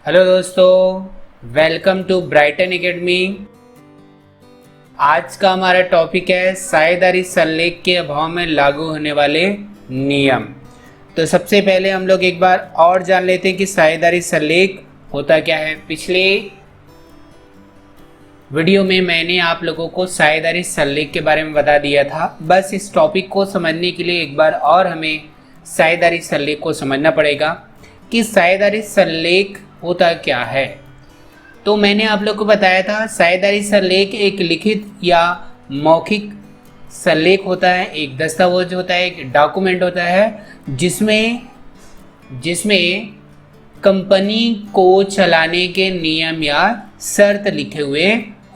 Hello दोस्तों, welcome to Brighton academy. आज का हमारा टॉपिक है साझेदारी संलेख के अभाव में लागू होने वाले नियम। तो सबसे पहले हम लोग एक बार और जान लेते हैं कि साझेदारी संलेख होता क्या है। पिछले वीडियो में मैंने आप लोगों को साझेदारी संलेख के बारे में बता दिया था। बस इस टॉपिक को समझने के लिए एक बार और हमें साझेदारी संलेख को समझना पड़ेगा कि साझेदारी संलेख होता क्या है। तो मैंने आप लोग को बताया था साझेदारी संलेख एक लिखित या मौखिक संलेख होता है, एक दस्तावेज होता है, एक डॉक्यूमेंट होता है जिसमें कंपनी को चलाने के नियम या शर्त लिखे हुए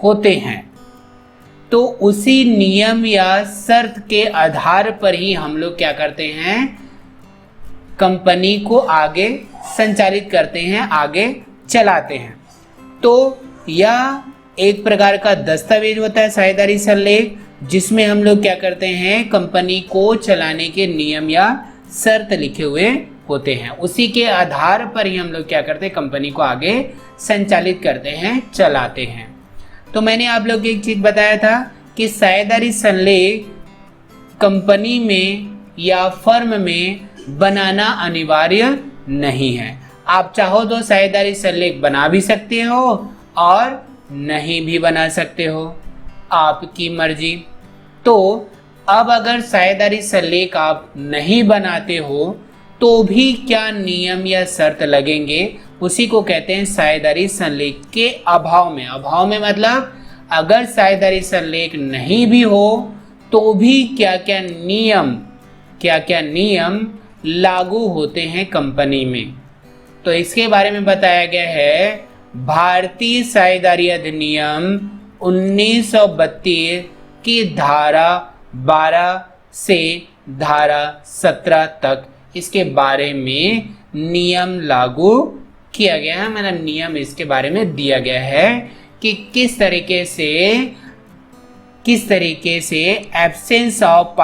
होते हैं। तो उसी नियम या शर्त के आधार पर ही हम लोग क्या करते हैं, कंपनी को आगे संचालित करते हैं, आगे चलाते हैं। तो यह एक प्रकार का दस्तावेज होता है साझेदारी संलेख, जिसमें हम लोग क्या करते हैं, कंपनी को चलाने के नियम या शर्त लिखे हुए होते हैं। उसी के आधार पर ही हम लोग क्या करते हैं, कंपनी को आगे संचालित करते हैं, चलाते हैं। तो मैंने आप लोग को एक चीज बताया था कि साझेदारी संलेख कंपनी में या फर्म में बनाना अनिवार्य नहीं है। आप चाहो तो साझेदारी संलेख बना भी सकते हो और नहीं भी बना सकते हो, आपकी मर्जी। तो अब अगर साझेदारी संलेख आप नहीं बनाते हो तो भी क्या नियम या शर्त लगेंगे, उसी को कहते हैं साझेदारी संलेख के अभाव में। अभाव में मतलब अगर साझेदारी संलेख नहीं भी हो तो भी क्या क्या नियम लागू होते हैं कंपनी में। तो इसके बारे में बताया गया है भारतीय साझेदारी अधिनियम 1932 की धारा 12 से धारा 17 तक इसके बारे में नियम लागू किया गया है। मतलब नियम इसके बारे में दिया गया है कि किस तरीके से एब्सेंस ऑफ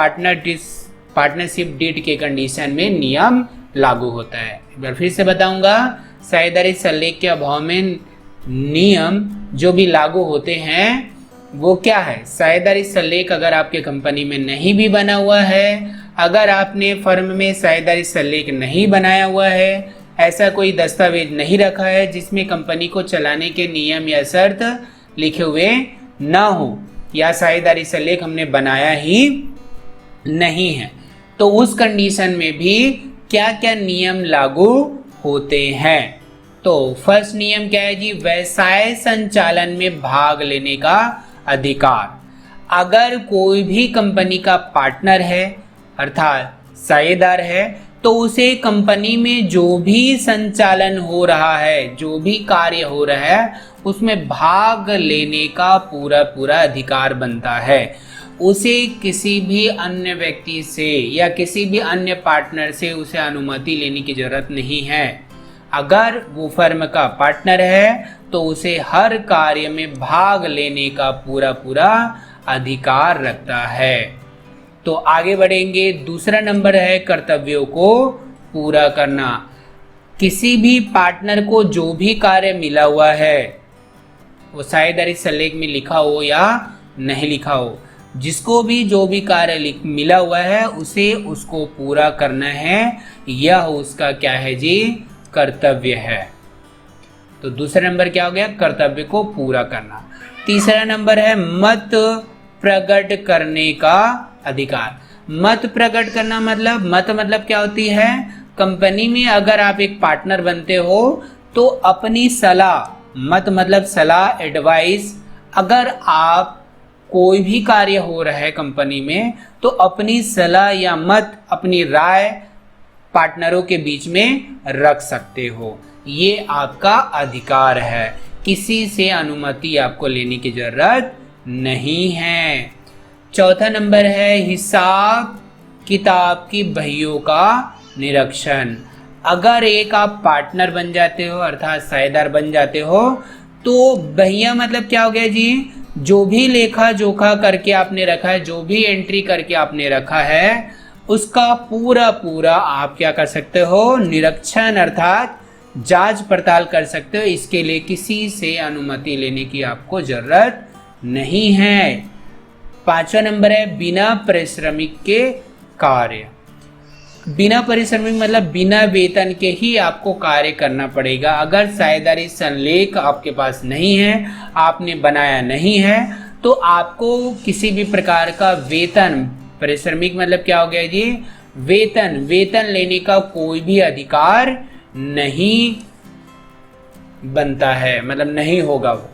पार्टनरशिप डीड के कंडीशन में नियम लागू होता है। एक बार फिर से बताऊंगा, साझेदारी संलेख के अभाव में नियम जो भी लागू होते हैं वो क्या है। साझेदारी संलेख अगर आपके कंपनी में नहीं भी बना हुआ है, अगर आपने फर्म में साझेदारी संलेख नहीं बनाया हुआ है, ऐसा कोई दस्तावेज नहीं रखा है जिसमें कंपनी को चलाने के नियम या शर्त लिखे हुए ना हो, या साझेदारी संलेख हमने बनाया ही नहीं है, तो उस कंडीशन में भी क्या क्या नियम लागू होते हैं। तो फर्स्ट नियम क्या है जी, व्यवसाय संचालन में भाग लेने का अधिकार। अगर कोई भी कंपनी का पार्टनर है अर्थात साझेदार है, तो उसे कंपनी में जो भी संचालन हो रहा है, जो भी कार्य हो रहा है, उसमें भाग लेने का पूरा अधिकार बनता है। उसे किसी भी अन्य व्यक्ति से या किसी भी अन्य पार्टनर से उसे अनुमति लेने की जरूरत नहीं है। अगर वो फर्म का पार्टनर है तो उसे हर कार्य में भाग लेने का पूरा अधिकार रखता है। तो आगे बढ़ेंगे, दूसरा नंबर है कर्तव्यों को पूरा करना। किसी भी पार्टनर को जो भी कार्य मिला हुआ है, वो साझेदारी संलेख में लिखा हो या नहीं लिखा हो, जिसको भी जो भी कार्य मिला हुआ है उसे उसको पूरा करना है, यह उसका क्या है जी, कर्तव्य है। तो दूसरा नंबर क्या हो गया, कर्तव्य को पूरा करना। तीसरा नंबर है मत प्रकट करने का अधिकार। मत प्रकट करना मतलब क्या होती है, कंपनी में अगर आप एक पार्टनर बनते हो तो अपनी सलाह, मत मतलब सलाह, एडवाइस, अगर आप कोई भी कार्य हो रहा है कंपनी में तो अपनी सलाह या मत, अपनी राय पार्टनरों के बीच में रख सकते हो। ये आपका अधिकार है, किसी से अनुमति आपको लेने की जरूरत नहीं है। चौथा नंबर है हिसाब किताब की बहियों का निरीक्षण। अगर एक आप पार्टनर बन जाते हो अर्थात साझेदार बन जाते हो तो बहिया मतलब क्या हो गया जी, जो भी लेखा जोखा करके आपने रखा है, जो भी एंट्री करके आपने रखा है, उसका पूरा आप क्या कर सकते हो, निरीक्षण अर्थात जांच पड़ताल कर सकते हो। इसके लिए किसी से अनुमति लेने की आपको जरूरत नहीं है। 5वां नंबर है बिना पारिश्रमिक के कार्य। बिना पारिश्रमिक मतलब बिना वेतन के ही आपको कार्य करना पड़ेगा। अगर साझेदारी संलेख आपके पास नहीं है, आपने बनाया नहीं है, तो आपको किसी भी प्रकार का वेतन, पारिश्रमिक मतलब क्या हो गया जी, वेतन लेने का कोई भी अधिकार नहीं बनता है, मतलब नहीं होगा वो।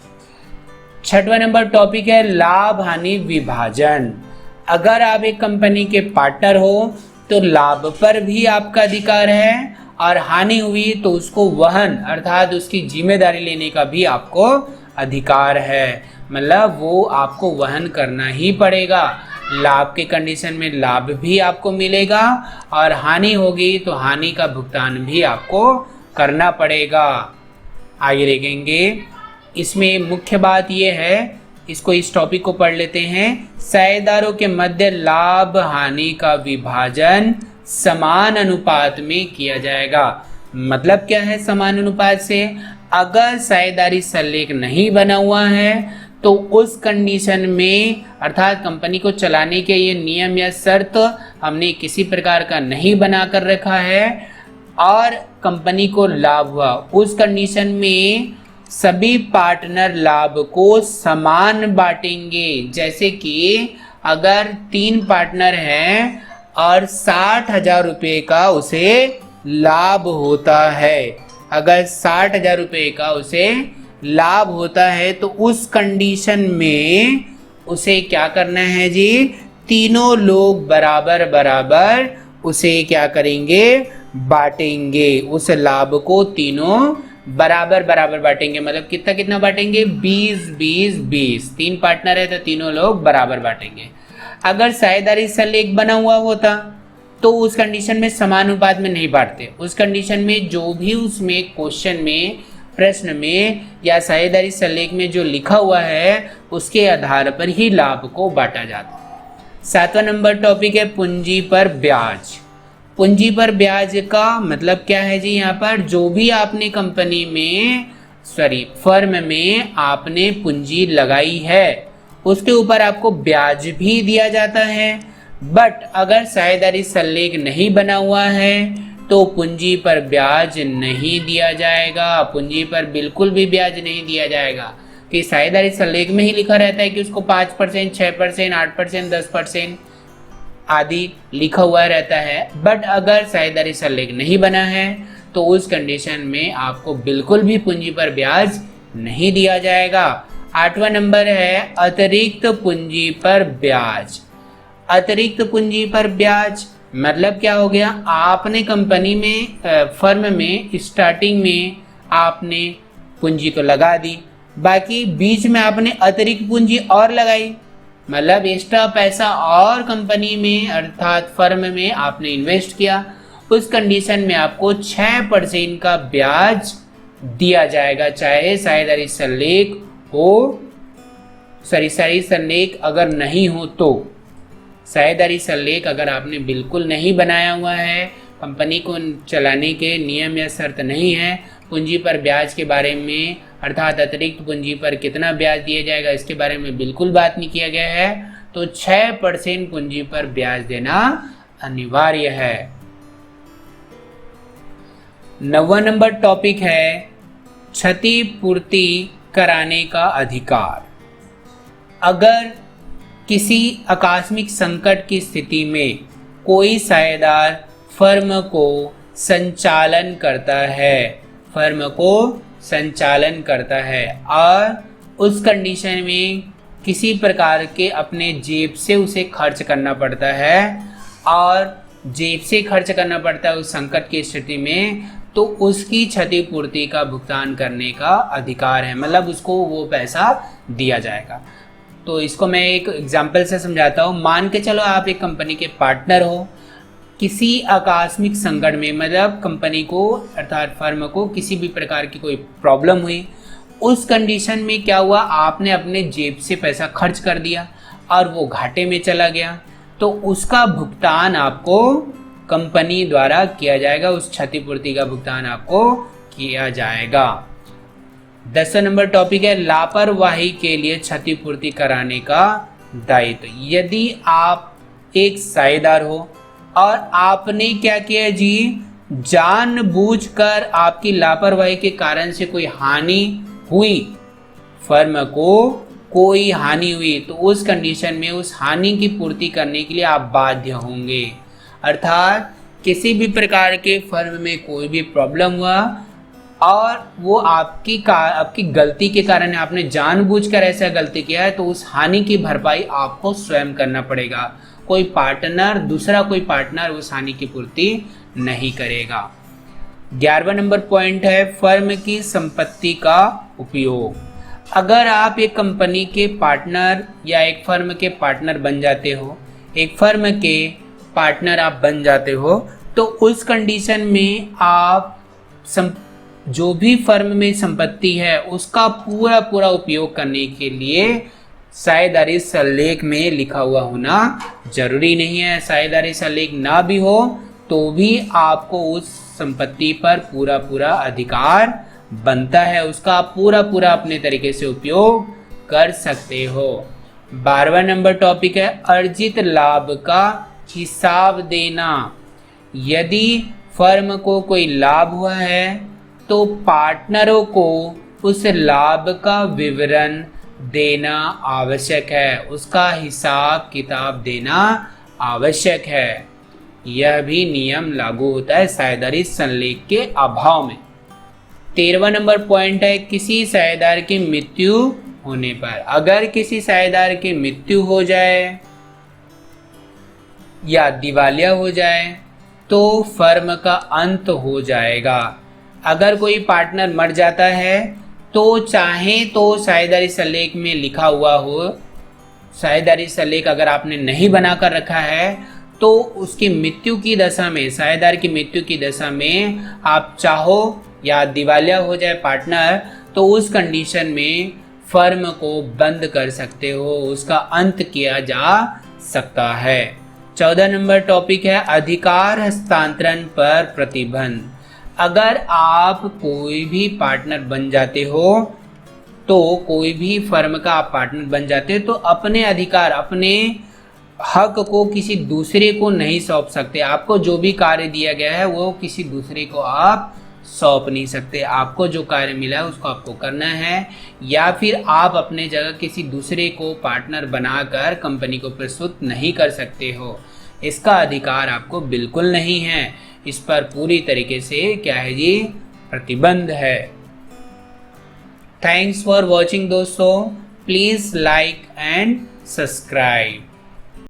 6वां नंबर टॉपिक है लाभ हानि विभाजन। अगर आप एक कंपनी के पार्टनर हो तो लाभ पर भी आपका अधिकार है, और हानि हुई तो उसको वहन अर्थात उसकी जिम्मेदारी लेने का भी आपको अधिकार है। मतलब वो आपको वहन करना ही पड़ेगा। लाभ के कंडीशन में लाभ भी आपको मिलेगा, और हानि होगी तो हानि का भुगतान भी आपको करना पड़ेगा। आगे देखेंगे, इसमें मुख्य बात यह है, इसको इस टॉपिक को पढ़ लेते हैं। साझेदारों के मध्य लाभ हानि का विभाजन समान अनुपात में किया जाएगा। मतलब क्या है समान अनुपात से? अगर साझेदारी संलेख नहीं बना हुआ है तो उस कंडीशन में, अर्थात कंपनी को चलाने के ये नियम या शर्त हमने किसी प्रकार का नहीं बना कर रखा है और कंपनी को लाभ हुआ, उस कंडीशन में सभी पार्टनर लाभ को समान बांटेंगे। जैसे कि अगर 3 पार्टनर हैं और 60,000 रुपये का उसे लाभ होता है, अगर 60,000 रुपये का उसे लाभ होता है तो उस कंडीशन में उसे क्या करना है जी, तीनों लोग बराबर बराबर उसे क्या करेंगे, बांटेंगे। उस लाभ को तीनों बराबर बराबर बांटेंगे। मतलब कितना कितना बांटेंगे, 20-20-20। 3 पार्टनर है तो तीनों लोग बराबर बांटेंगे। अगर साझेदारी संलेख बना हुआ होता तो उस कंडीशन में समानुपात में नहीं बांटते। उस कंडीशन में जो भी उसमें क्वेश्चन में, प्रश्न में या साझेदारी संलेख में जो लिखा हुआ है उसके आधार पर ही लाभ को बांटा जाता है। 7वां नंबर टॉपिक है पूंजी पर ब्याज। पूंजी पर ब्याज का मतलब क्या है जी, यहाँ पर जो भी आपने कंपनी में, फर्म में आपने पूंजी लगाई है उसके ऊपर आपको ब्याज भी दिया जाता है। बट अगर साझेदारी संलेख नहीं बना हुआ है तो पूंजी पर ब्याज नहीं दिया जाएगा। पूंजी पर बिल्कुल भी ब्याज नहीं दिया जाएगा, कि साझेदारी संलेख में ही लिखा रहता है कि उसको 5%, 6%, 8%, 10% आदि लिखा हुआ रहता है। बट अगर साझेदारी संलेख नहीं बना है तो उस कंडीशन में आपको बिल्कुल भी पूंजी पर ब्याज नहीं दिया जाएगा। 8वां नंबर है अतिरिक्त पूंजी पर ब्याज। अतिरिक्त पूंजी पर ब्याज मतलब क्या हो गया, आपने कंपनी में, फर्म में स्टार्टिंग में आपने पूंजी तो लगा दी, बाकी बीच में आपने अतिरिक्त पूंजी और लगाई, मतलब एक्स्ट्रा पैसा और कंपनी में अर्थात फर्म में आपने इन्वेस्ट किया। उस कंडीशन में आपको 6% का ब्याज दिया जाएगा, चाहे साझेदारी संलेख हो, साझेदारी संलेख अगर नहीं हो तो। साझेदारी संलेख अगर आपने बिल्कुल नहीं बनाया हुआ है, कंपनी को चलाने के नियम या शर्त नहीं है, पूंजी पर ब्याज के बारे में अर्थात अतिरिक्त पूंजी पर कितना ब्याज दिया जाएगा इसके बारे में बिल्कुल बात नहीं किया गया है, तो 6% पूंजी पर ब्याज देना अनिवार्य है। 9वां नंबर टॉपिक है क्षतिपूर्ति कराने का अधिकार। अगर किसी आकस्मिक संकट की स्थिति में कोई साझेदार फर्म को संचालन करता है और उस कंडीशन में किसी प्रकार के अपने जेब से उसे खर्च करना पड़ता है और जेब से खर्च करना पड़ता है उस संकट की स्थिति में, तो उसकी क्षतिपूर्ति का भुगतान करने का अधिकार है, मतलब उसको वो पैसा दिया जाएगा। तो इसको मैं एक एग्जांपल से समझाता हूँ। मान के चलो आप एक कंपनी के पार्टनर हो, किसी आकस्मिक संकट में, मतलब कंपनी को अर्थात फर्म को किसी भी प्रकार की कोई प्रॉब्लम हुई, उस कंडीशन में क्या हुआ, आपने अपने जेब से पैसा खर्च कर दिया और वो घाटे में चला गया, तो उसका भुगतान आपको कंपनी द्वारा किया जाएगा, उस क्षतिपूर्ति का भुगतान आपको किया जाएगा। 10वां नंबर टॉपिक है लापरवाही के लिए क्षतिपूर्ति कराने का दायित्व। यदि आप एक साझेदार हो और आपने क्या किया जी, जानबूझकर आपकी लापरवाही के कारण से कोई हानि हुई, फर्म को कोई हानि हुई, तो उस कंडीशन में उस हानि की पूर्ति करने के लिए आप बाध्य होंगे। अर्थात किसी भी प्रकार के फर्म में कोई भी प्रॉब्लम हुआ और वो आपकी गलती के कारण आपने जानबूझकर ऐसा गलती किया है, तो उस हानि की भरपाई आपको स्वयं करना पड़ेगा। कोई दूसरा कोई पार्टनर उस हानि की पूर्ति नहीं करेगा। 11वां नंबर पॉइंट है फर्म की संपत्ति का उपयोग। अगर आप एक कंपनी के पार्टनर या एक फर्म के पार्टनर बन जाते हो, एक फर्म के पार्टनर आप बन जाते हो, तो उस कंडीशन में आप जो भी फर्म में संपत्ति है उसका पूरा उपयोग करने के लिए साझेदारी सल्लेख में लिखा हुआ होना जरूरी नहीं है। साझेदारी सल्लेख ना भी हो तो भी आपको उस संपत्ति पर पूरा अधिकार बनता है, उसका आप पूरा अपने तरीके से उपयोग कर सकते हो। 12वां नंबर टॉपिक है अर्जित लाभ का हिसाब देना। यदि फर्म को कोई लाभ हुआ है तो पार्टनरों को उस लाभ का विवरण देना आवश्यक है, उसका हिसाब किताब देना आवश्यक है। यह भी नियम लागू होता है साझेदारी संलेख के अभाव में। 13वां नंबर पॉइंट है किसी साझेदार की मृत्यु होने पर। अगर किसी साझेदार की मृत्यु हो जाए या दिवालिया हो जाए तो फर्म का अंत हो जाएगा। अगर कोई पार्टनर मर जाता है तो चाहे तो साझेदारी सल्लेख में लिखा हुआ हो, साझेदारी सल्लेख अगर आपने नहीं बनाकर रखा है तो उसकी मृत्यु की दशा में, साझेदार की मृत्यु की दशा में आप चाहो या दिवालिया हो जाए पार्टनर, तो उस कंडीशन में फर्म को बंद कर सकते हो, उसका अंत किया जा सकता है। 14 नंबर टॉपिक है अधिकार हस्तांतरण पर प्रतिबंध। अगर आप कोई भी पार्टनर बन जाते हो, तो कोई भी फर्म का आप पार्टनर बन जाते हो तो अपने अधिकार, अपने हक को किसी दूसरे को नहीं सौंप सकते। आपको जो भी कार्य दिया गया है वो किसी दूसरे को आप सौंप नहीं सकते। आपको जो कार्य मिला है उसको आपको करना है, या फिर आप अपने जगह किसी दूसरे को पार्टनर बनाकर कंपनी को प्रस्तुत नहीं कर सकते हो। इसका अधिकार आपको बिल्कुल नहीं है। इस पर पूरी तरीके से क्या है जी, प्रतिबंध है। थैंक्स फॉर वॉचिंग दोस्तों, प्लीज लाइक एंड सब्सक्राइब।